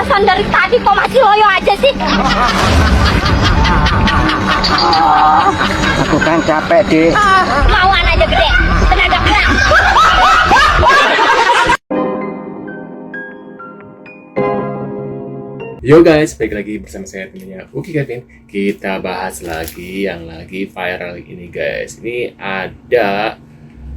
perasaan dari tadi kok masih loyo aja sih? Aku kan capek, Dek. Mauan aja gede, tenaga keras. Yo guys, balik lagi bersama saya tentunya Uki Kevin. Kita bahas lagi yang lagi viral ini guys. Ini ada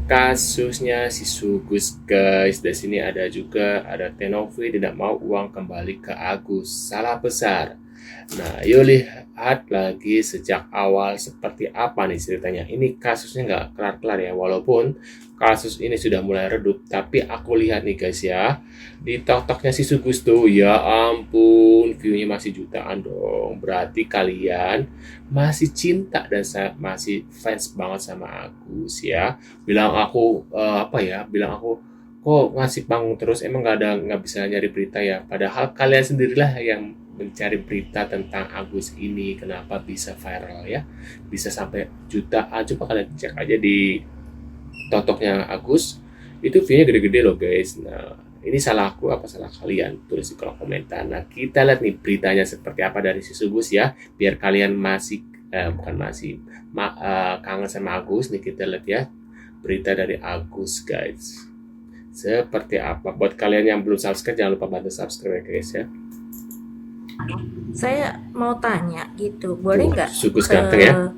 kasusnya si Sugus guys. Di sini ada juga Tenovi tidak mau uang kembali ke Agus. Salah besar. Nah, yuk lihat lagi sejak awal seperti apa nih ceritanya. Ini kasusnya nggak kelar-kelar ya, walaupun kasus ini sudah mulai redup. Tapi aku lihat nih guys ya, di TikToknya si Sugus tuh, ya ampun, view-nya masih jutaan dong. Berarti kalian masih cinta dan masih fans banget sama Agus ya. Bilang aku bilang aku kok ngasih panggung terus, emang nggak bisa nyari berita ya. Padahal kalian sendirilah yang mencari berita tentang Agus ini, kenapa bisa viral ya, bisa sampai jutaan. Coba kalian cek aja di TikToknya Agus, itu view-nya gede-gede loh guys. Nah, ini salah aku apa salah kalian? Tulis di kolom komentar. Nah, kita lihat nih beritanya seperti apa dari si Sugus ya, biar kalian kangen sama Agus nih. Kita lihat ya berita dari Agus guys, seperti apa. Buat kalian yang belum subscribe, jangan lupa bantu subscribe ya guys ya. Saya mau tanya gitu, boleh nggak? Sugus ganteng ya.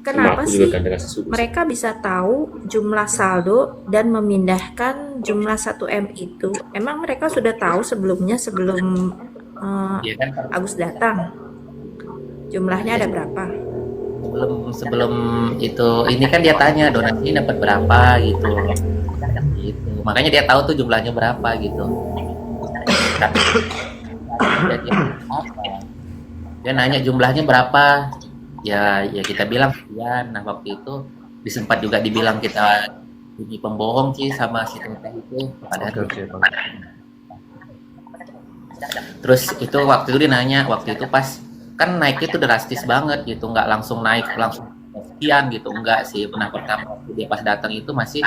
Kenapa aku sih juga ganteng si Sugus. mereka bisa tahu jumlah saldo dan memindahkan jumlah 1M itu? Emang mereka sudah tahu sebelum Agus datang? Jumlahnya ada berapa? Sebelum itu, ini kan dia tanya donasi dapat berapa gitu. Makanya dia tahu tuh jumlahnya berapa gitu. Dia nanya jumlahnya berapa, ya kita bilang sekian. Nah, waktu itu disempat juga dibilang kita ini pembohong sih sama si teteh itu pada terus itu waktu itu dia nanya, waktu itu pas kan naiknya itu drastis banget gitu, nggak langsung naik langsung sekian gitu, enggak sih. Pernah pertama waktu dia pas datang itu masih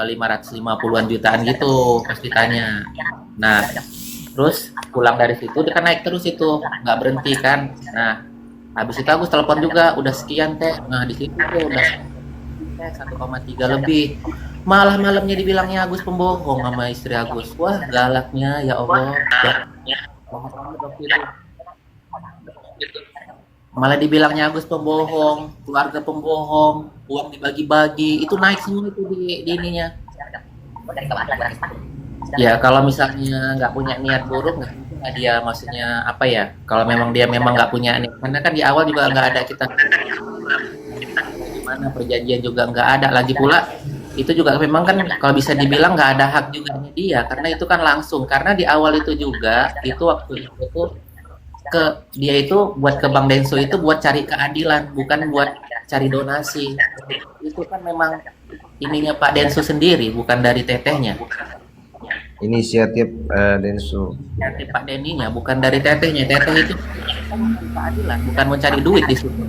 550-an jutaan gitu pas ditanya. Nah, terus pulang dari situ dia kan naik terus itu, nggak berhenti kan. Nah, habis itu Agus telepon juga, udah sekian teh. Nah, di situ tuh udah 1,3 lebih. Malah malamnya dibilangnya Agus pembohong sama istri Agus. Wah, galaknya ya Allah. Malah dibilangnya Agus pembohong, keluarga pembohong, uang dibagi-bagi. Itu naik semua itu di ininya. Ya kalau misalnya nggak punya niat buruk, nggak dia maksudnya apa ya, kalau memang dia nggak punya niat, karena kan di awal juga nggak ada kita gimana, perjanjian juga nggak ada. Lagi pula itu juga memang kan kalau bisa dibilang nggak ada hak juga dia, karena itu kan langsung, karena di awal itu juga itu waktu itu dia itu buat ke Bang Denso itu buat cari keadilan, bukan buat cari donasi. Itu kan memang ininya Pak Denso sendiri, bukan dari tetehnya. Inisiatif Denso. Inisiatif Pak Deninya, bukan dari tetehnya. Teteh itu keadilan, bukan mencari duit di situ.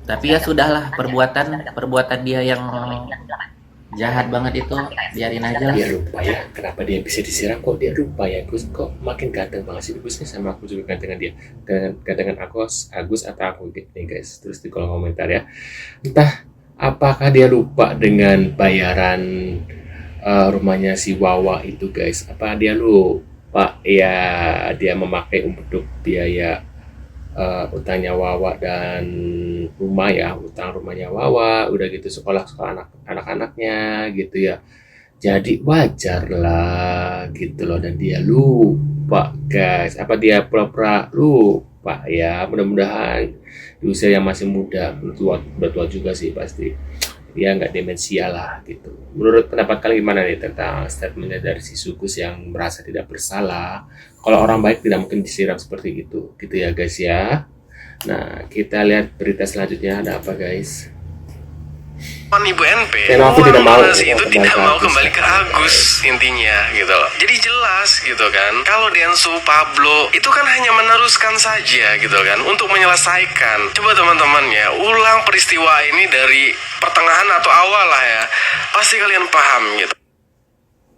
Tapi ya sudahlah, perbuatan dia yang jahat banget itu, biarin aja lah. Dia lupa ya, kenapa dia bisa disiram, kok dia lupa ya. Gus kok makin ganteng banget sih Gusnya, sama aku juga gantengan dia, gantengan Agus atau aku nih guys. Terus di kolom komentar ya, entah apakah dia lupa dengan bayaran rumahnya si Wawa itu guys. Apa dia lupa ya, dia memakai untuk biaya utangnya Wawa dan rumah ya, utang rumahnya Wawa, udah gitu sekolah anak-anaknya gitu ya. Jadi wajar lah gitu loh, dan dia lupa guys. Apa dia pura-pura lupa ya? Mudah-mudahan di usia yang masih muda, bertua juga sih pasti, dia nggak demensia lah gitu. Menurut pendapat kalian gimana nih tentang statementnya dari si Sugus yang merasa tidak bersalah? Kalau orang baik tidak mungkin disiram seperti itu gitu ya guys ya. Nah, kita lihat berita selanjutnya ada apa guys. Ibu NP, Tenovi tidak mau itu tidak mau kembali ke Agus intinya gitu loh. Jadi jelas gitu kan, kalau Densu Pablo itu kan hanya meneruskan saja gitu kan untuk menyelesaikan. Coba teman-teman ya, ulang peristiwa ini dari pertengahan atau awal lah ya, pasti kalian paham gitu.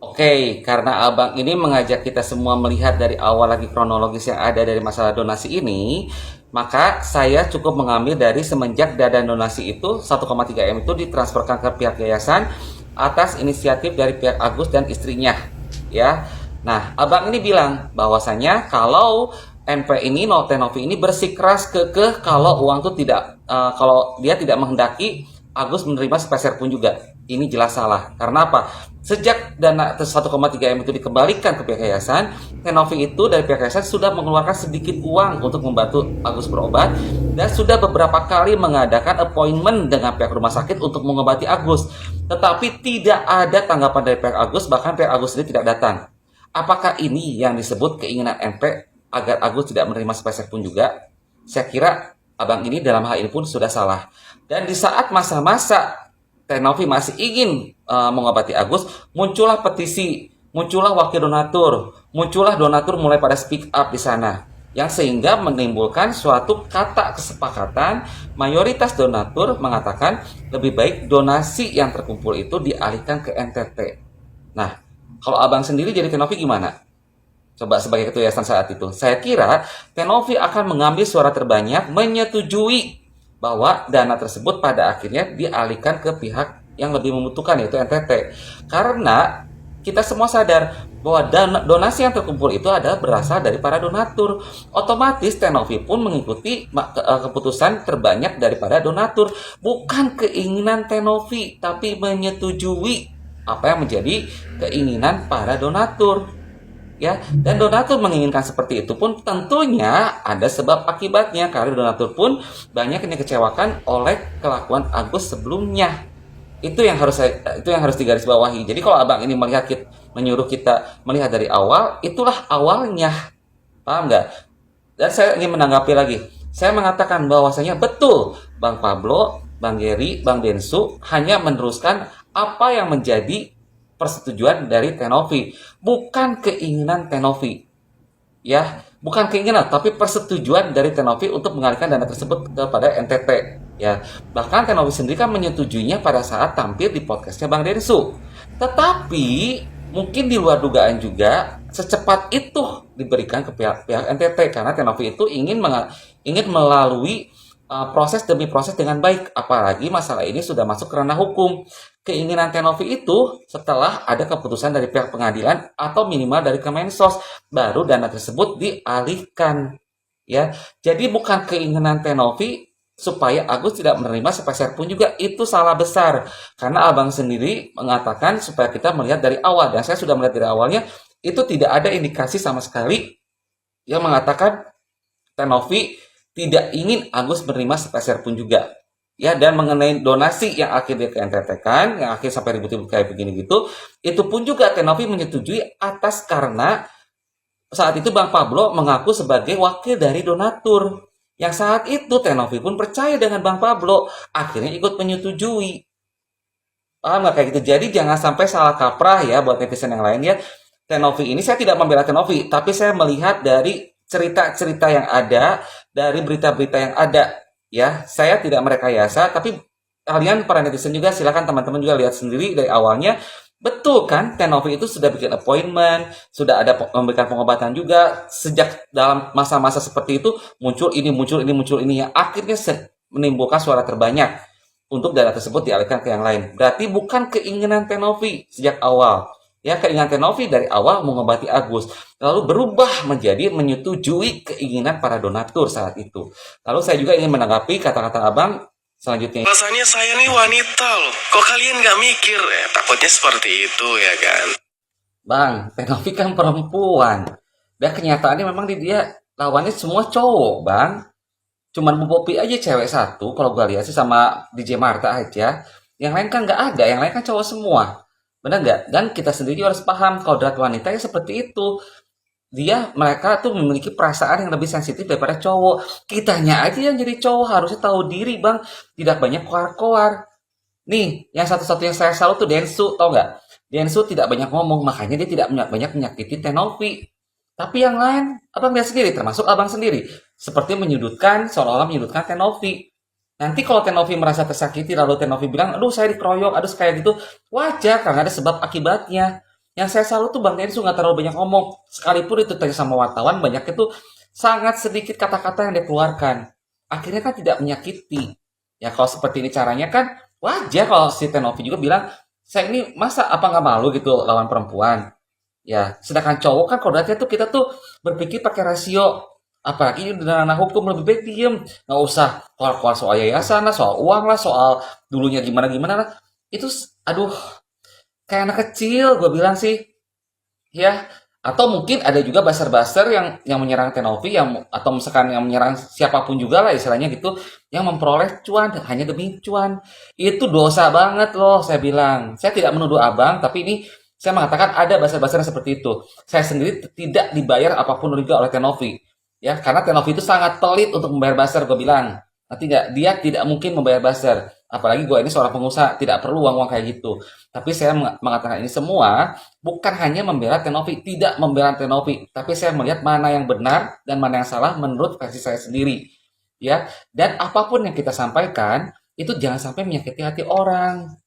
Oke, karena abang ini mengajak kita semua melihat dari awal lagi kronologis yang ada dari masalah donasi ini, maka saya cukup mengambil dari semenjak dana donasi itu 1,3 M itu ditransferkan ke pihak yayasan atas inisiatif dari pihak Agus dan istrinya, ya. Nah, abang ini bilang bahwasanya kalau NP ini, Tenovi ini bersikeras kekeh kalau uang itu tidak, kalau dia tidak menghendaki Agus menerima sepeser pun juga. Ini jelas salah. Karena apa? Sejak dana 1,3 M itu dikembalikan ke pihak yayasan, Tenovi itu dari pihak yayasan sudah mengeluarkan sedikit uang untuk membantu Agus berobat dan sudah beberapa kali mengadakan appointment dengan pihak rumah sakit untuk mengobati Agus. Tetapi tidak ada tanggapan dari pihak Agus, bahkan pihak Agus sendiri tidak datang. Apakah ini yang disebut keinginan MP agar Agus tidak menerima sepeser pun juga? Saya kira abang ini dalam hal ini pun sudah salah. Dan di saat masa-masa Tenovi masih ingin mengobati Agus, muncullah petisi, muncullah wakil donatur, muncullah donatur mulai pada speak up di sana, yang sehingga menimbulkan suatu kata kesepakatan. Mayoritas donatur mengatakan lebih baik donasi yang terkumpul itu dialihkan ke NTT. Nah, kalau abang sendiri jadi Tenovi gimana? Coba sebagai ketua yayasan saat itu, saya kira Tenovi akan mengambil suara terbanyak menyetujui bahwa dana tersebut pada akhirnya dialihkan ke pihak yang lebih membutuhkan, yaitu NTT. Karena kita semua sadar bahwa donasi yang terkumpul itu adalah berasal dari para donatur. Otomatis Tenovi pun mengikuti keputusan terbanyak daripada donatur. Bukan keinginan Tenovi, tapi menyetujui apa yang menjadi keinginan para donatur. Ya, dan donatur menginginkan seperti itu pun tentunya ada sebab akibatnya, karena donatur pun banyak yang dikecewakan oleh kelakuan Agus sebelumnya. Itu yang harus digarisbawahi. Jadi kalau abang ini menyuruh kita melihat dari awal, itulah awalnya. Paham nggak? Dan saya ingin menanggapi lagi. Saya mengatakan bahwasanya betul Bang Pablo, Bang Geri, Bang Densu hanya meneruskan apa yang menjadi persetujuan dari Tenovi, bukan keinginan Tenovi. Ya, bukan keinginan, tapi persetujuan dari Tenovi untuk mengalihkan dana tersebut kepada NTT. Ya, bahkan Tenovi sendiri kan menyetujuinya pada saat tampil di podcastnya Bang Densu. Tetapi mungkin di luar dugaan juga secepat itu diberikan ke pihak NTT, karena Tenovi itu ingin melalui proses demi proses dengan baik, apalagi masalah ini sudah masuk ke ranah hukum. Keinginan Tenovi itu setelah ada keputusan dari pihak pengadilan atau minimal dari Kemensos, baru dana tersebut dialihkan. Ya, jadi bukan keinginan Tenovi supaya Agus tidak menerima sepeser pun juga, itu salah besar. Karena abang sendiri mengatakan supaya kita melihat dari awal, dan saya sudah melihat dari awalnya itu tidak ada indikasi sama sekali yang mengatakan Tenovi tidak ingin Agus menerima sepeser pun juga. Ya, dan mengenai donasi yang akhirnya ke NTT kan, yang akhir sampai ribut-ribut kayak begini gitu, itu pun juga Tenovi menyetujui atas karena saat itu Bang Pablo mengaku sebagai wakil dari donatur. Yang saat itu Tenovi pun percaya dengan Bang Pablo, akhirnya ikut menyetujui. Paham nggak kayak gitu? Jadi jangan sampai salah kaprah ya buat netizen yang lain ya. Tenovi ini saya tidak membela Tenovi, tapi saya melihat dari cerita-cerita yang ada, dari berita-berita yang ada. Ya, saya tidak merekayasa, tapi kalian para netizen juga silakan teman-teman juga lihat sendiri dari awalnya. Betul kan, Tenovi itu sudah bikin appointment, sudah ada memberikan pengobatan juga. Sejak dalam masa-masa seperti itu muncul ini yang akhirnya menimbulkan suara terbanyak untuk dana tersebut dialihkan ke yang lain. Berarti bukan keinginan Tenovi sejak awal. Ya, keinginan Tenovi dari awal mengobati Agus, lalu berubah menjadi menyetujui keinginan para donatur saat itu. Lalu saya juga ingin menanggapi kata-kata abang selanjutnya. Alasannya saya nih wanita loh, kok kalian nggak mikir? Takutnya seperti itu ya kan? Bang, Tenovi kan perempuan. Dan kenyataannya memang dia lawannya semua cowok, Bang. Cuman Bu Popi aja cewek satu, kalau gue lihat sih, sama DJ Marta aja. Yang lain kan nggak ada, yang lain kan cowok semua. Benar nggak? Dan kita sendiri harus paham kodrat wanita ya seperti itu. Mereka tuh memiliki perasaan yang lebih sensitif daripada cowok. Kitanya aja yang jadi cowok harusnya tahu diri, Bang. Tidak banyak koar-koar. Nih, yang satu-satunya saya salut tuh Densu, tau nggak? Densu tidak banyak ngomong, makanya dia tidak banyak menyakiti Tenovi. Tapi yang lain, abang lihat sendiri, termasuk abang sendiri. Seperti seolah-olah menyudutkan Tenovi. Nanti kalau Tenovi merasa tersakiti, lalu Tenovi bilang, aduh saya dikeroyok, aduh kayak gitu, wajar karena ada sebab akibatnya. Yang saya salut tuh Bang Densu nggak terlalu banyak ngomong. Sekalipun itu tanya sama wartawan, banyak itu sangat sedikit kata-kata yang dia keluarkan. Akhirnya kan tidak menyakiti. Ya kalau seperti ini caranya kan wajar kalau si Tenovi juga bilang, saya ini masa apa nggak malu gitu lawan perempuan. Ya, sedangkan cowok kan kodratnya tuh kita tuh berpikir pakai rasio. Apalagi ini dalam ranah hukum lebih baik diem. Nggak usah keluar-keluar soal yayasan lah, soal uang lah, soal dulunya gimana-gimana lah. Itu, aduh, kayak anak kecil gue bilang sih. Ya, atau mungkin ada juga buzzer-buzzer yang menyerang Tenovi atau misalkan yang menyerang siapapun juga lah istilahnya gitu yang memperoleh cuan hanya demi cuan. Itu dosa banget loh saya bilang. Saya tidak menuduh Abang, tapi ini saya mengatakan ada buzzer-buzzer yang seperti itu. Saya sendiri tidak dibayar apapun juga oleh Tenovi. Ya, karena Tenovi itu sangat pelit untuk membayar buzzer gue bilang. Nanti nggak, dia tidak mungkin membayar buzzer. Apalagi gue ini seorang pengusaha, tidak perlu uang-uang kayak gitu. Tapi saya mengatakan ini semua bukan hanya membela Tenovi, tidak membela Tenovi, tapi saya melihat mana yang benar dan mana yang salah menurut versi saya sendiri. Ya, dan apapun yang kita sampaikan itu jangan sampai menyakiti hati orang.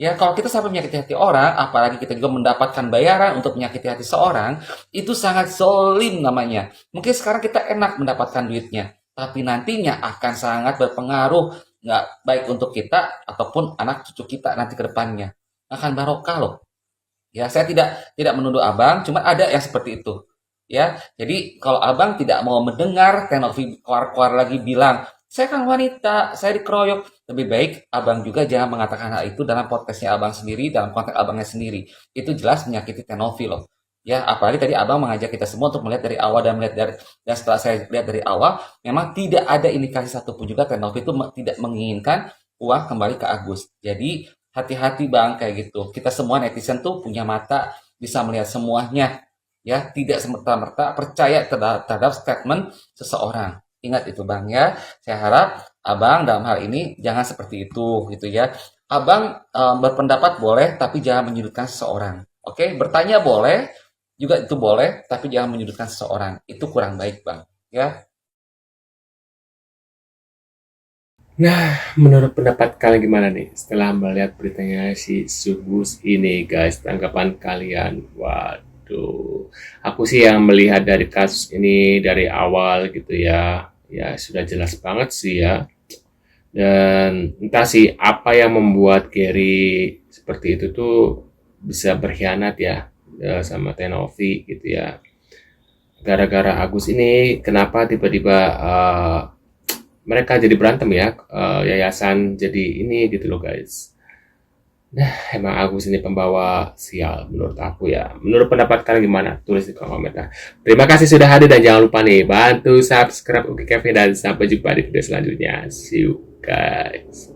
Ya, kalau kita sampai menyakiti hati orang, apalagi kita juga mendapatkan bayaran untuk menyakiti hati seorang, itu sangat zolim namanya. Mungkin sekarang kita enak mendapatkan duitnya, tapi nantinya akan sangat berpengaruh, nggak baik untuk kita ataupun anak cucu kita nanti ke depannya. Akan barokah loh. Ya, saya tidak menuduh Abang, cuma ada yang seperti itu. Ya, jadi kalau Abang tidak mau mendengar Tenovi keluar-keluar lagi bilang, saya kan wanita, saya dikeroyok. Lebih baik Abang juga jangan mengatakan hal itu dalam podcastnya Abang sendiri, dalam konteks Abangnya sendiri. Itu jelas menyakiti Tenovi loh. Ya, apalagi tadi Abang mengajak kita semua untuk melihat dari awal dan setelah saya lihat dari awal, memang tidak ada indikasi satupun juga Tenovi itu tidak menginginkan uang kembali ke Agus. Jadi hati-hati Bang kayak gitu. Kita semua netizen tuh punya mata, bisa melihat semuanya. Ya, tidak semerta-merta percaya terhadap statement seseorang. Ingat itu Bang ya. Saya harap Abang dalam hal ini jangan seperti itu gitu ya. Abang berpendapat boleh tapi jangan menyudutkan seseorang. Oke, bertanya boleh, juga itu boleh tapi jangan menyudutkan seseorang. Itu kurang baik Bang ya. Nah, menurut pendapat kalian gimana nih setelah melihat beritanya si Sugus ini, guys? Tanggapan kalian? Waduh, aku sih yang melihat dari kasus ini dari awal gitu ya, ya sudah jelas banget sih ya. Dan entah sih apa yang membuat Gary seperti itu tuh bisa berkhianat ya sama Tenovi gitu ya. Gara-gara Agus ini, kenapa tiba-tiba mereka jadi berantem ya, yayasan jadi ini gitu loh guys. Nah, emang Agus ini pembawa sial menurut aku ya. Menurut pendapat kalian gimana? Tulis di kolom komentar. Terima kasih sudah hadir dan jangan lupa nih bantu subscribe Uki Kevin dan sampai jumpa di video selanjutnya. See you guys.